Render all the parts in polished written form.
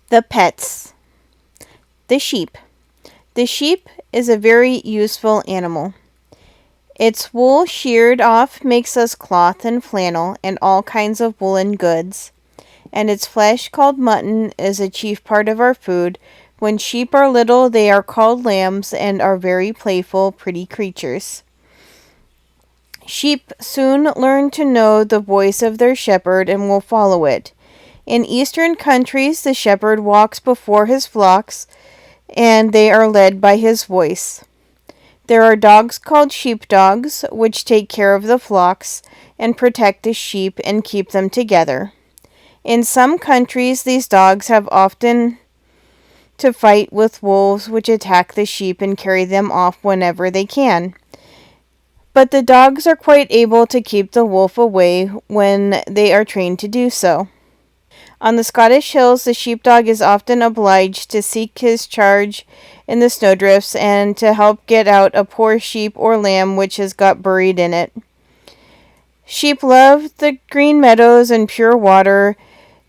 The pets. The sheep. The sheep is a very useful animal. Its wool sheared off makes us cloth and flannel and all kinds of woolen goods, and its flesh, called mutton, is a chief part of our food. When sheep are little, they are called lambs and are very playful, pretty creatures. Sheep soon learn to know the voice of their shepherd and will follow it. In eastern countries, the shepherd walks before his flocks, and they are led by his voice. There are dogs called sheepdogs, which take care of the flocks and protect the sheep and keep them together. In some countries, these dogs have often to fight with wolves, which attack the sheep and carry them off whenever they can. But the dogs are quite able to keep the wolf away when they are trained to do so. On the Scottish hills, the sheepdog is often obliged to seek his charge in the snowdrifts and to help get out a poor sheep or lamb which has got buried in it. Sheep love the green meadows and pure water.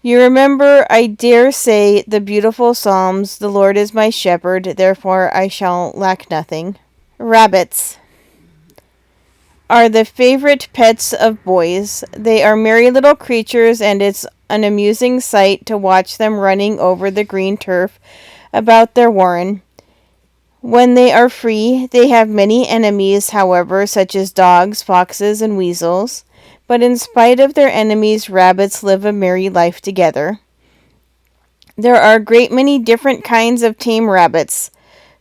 You remember, I dare say, the beautiful Psalms, "The Lord is my shepherd, therefore I shall lack nothing." Rabbits are the favorite pets of boys. They are merry little creatures, and it's an amusing sight to watch them running over the green turf about their warren. When they are free, they have many enemies, however, such as dogs, foxes, and weasels. But in spite of their enemies, rabbits live a merry life together. There are a great many different kinds of tame rabbits.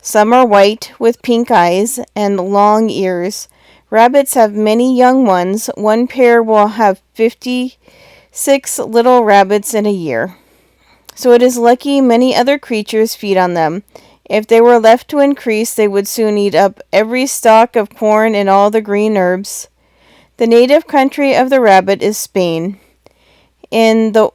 Some are white, with pink eyes and long ears. Rabbits have many young ones. One pair will have 56 little rabbits in a year. So it is lucky many other creatures feed on them. If they were left to increase, they would soon eat up every stalk of corn and all the green herbs. The native country of the rabbit is Spain. In the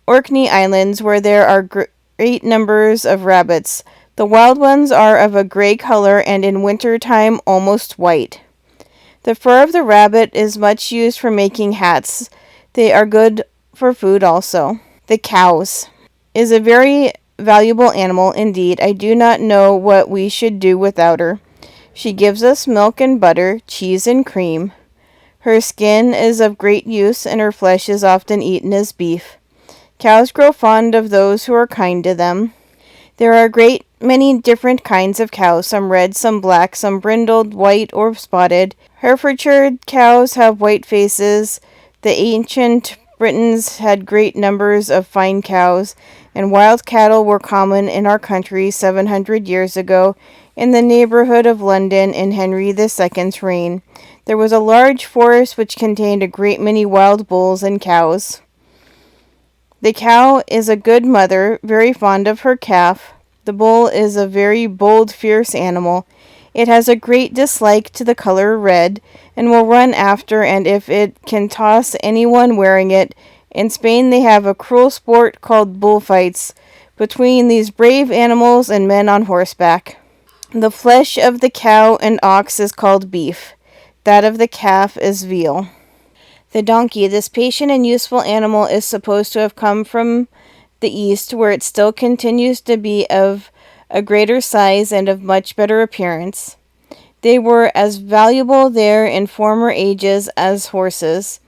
Orkney Islands, where there are great numbers of rabbits, the wild ones are of a gray color and in winter time almost white. The fur of the rabbit is much used for making hats. They are good for food also. The cows is a very valuable animal indeed. I do not know what we should do without her. She gives us milk and butter, cheese and cream. Her skin is of great use, and her flesh is often eaten as beef. Cows grow fond of those who are kind to them. There are a great many different kinds of cows, some red, some black, some brindled, white, or spotted. Herefordshire cows have white faces. The ancient Britons had great numbers of fine cows, and wild cattle were common in our country 700 years ago in the neighborhood of London in Henry II's reign. There was a large forest which contained a great many wild bulls and cows. The cow is a good mother, very fond of her calf. The bull is a very bold, fierce animal. It has a great dislike to the color red, and will run after, and if it can toss anyone wearing it. In Spain they have a cruel sport called bullfights between these brave animals and men on horseback. The flesh of the cow and ox is called beef. That of the calf is veal. The donkey, this patient and useful animal, is supposed to have come from the East, where it still continues to be of a greater size and of much better appearance. They were as valuable there in former ages as horses.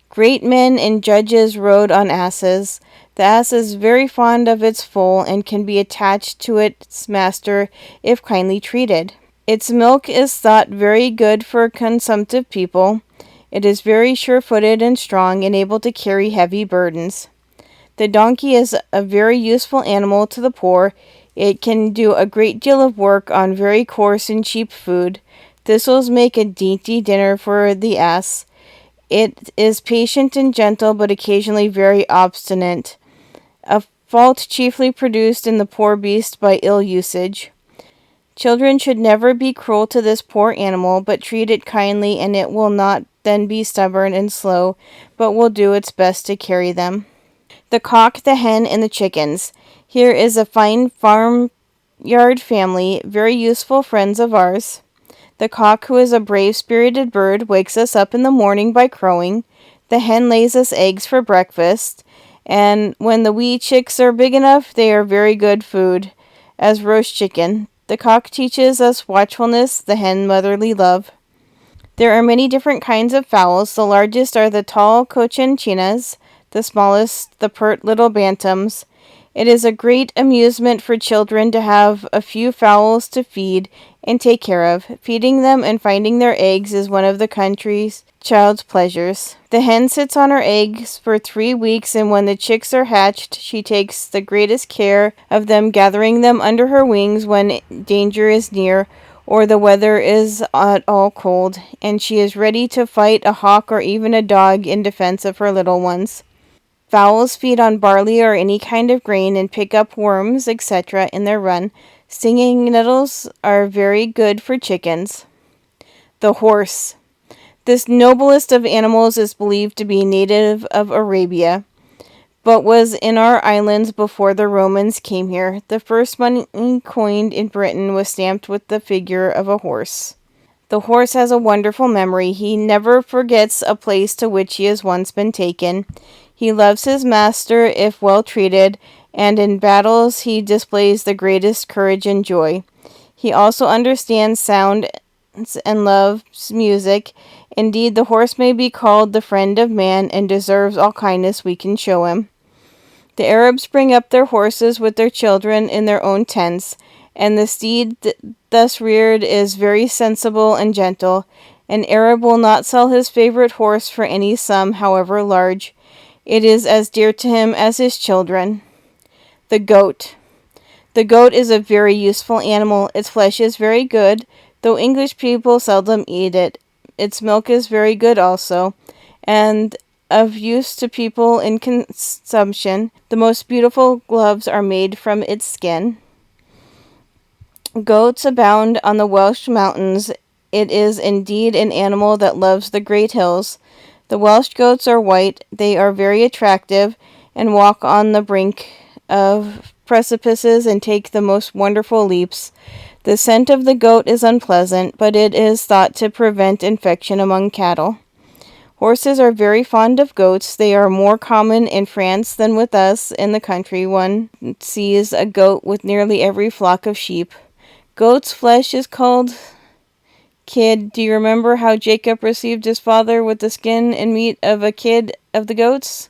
Great men and judges rode on asses. The ass is very fond of its foal and can be attached to its master if kindly treated. Its milk is thought very good for consumptive people. It is very sure-footed and strong and able to carry heavy burdens. The donkey is a very useful animal to the poor. It can do a great deal of work on very coarse and cheap food. Thistles make a dainty dinner for the ass. It is patient and gentle, but occasionally very obstinate, a fault chiefly produced in the poor beast by ill usage. Children should never be cruel to this poor animal, but treat it kindly, and it will not then be stubborn and slow, but will do its best to carry them. The cock, the hen, and the chickens. Here is a fine farmyard family, very useful friends of ours. The cock, who is a brave-spirited bird, wakes us up in the morning by crowing. The hen lays us eggs for breakfast, And when the wee chicks are big enough, they are very good food, as roast chicken. The cock teaches us watchfulness, the hen motherly love. There are many different kinds of fowls. The largest are the tall cochinchinas, the smallest the pert little bantams. It is a great amusement for children to have a few fowls to feed and take care of. Feeding them and finding their eggs is one of the country's child's pleasures. The hen sits on her eggs for 3 weeks, and when the chicks are hatched, she takes the greatest care of them, gathering them under her wings when danger is near or the weather is at all cold, and she is ready to fight a hawk or even a dog in defense of her little ones. Fowls feed on barley or any kind of grain and pick up worms, etc., in their run. Stinging nettles are very good for chickens. The horse. This noblest of animals is believed to be native of Arabia, but was in our islands before the Romans came here. The first money coined in Britain was stamped with the figure of a horse. The horse has a wonderful memory. He never forgets a place to which he has once been taken. He loves his master if well treated, and in battles he displays the greatest courage and joy. He also understands sound and loves music. Indeed, the horse may be called the friend of man and deserves all kindness we can show him. The Arabs bring up their horses with their children in their own tents, and the steed thus reared is very sensible and gentle. An Arab will not sell his favorite horse for any sum, however large. It is as dear to him as his children. The goat. The goat is a very useful animal. Its flesh is very good, though English people seldom eat it. Its milk is very good also, and of use to people in consumption. The most beautiful gloves are made from its skin. Goats abound on the Welsh mountains. It is indeed an animal that loves the great hills. The Welsh goats are white. They are very attractive and walk on the brink of precipices and take the most wonderful leaps. The scent of the goat is unpleasant, but it is thought to prevent infection among cattle. Horses are very fond of goats. They are more common in France than with us in the country. One sees a goat with nearly every flock of sheep. Goat's flesh is called kid. Do you remember how Jacob received his father with the skin and meat of a kid of the goats?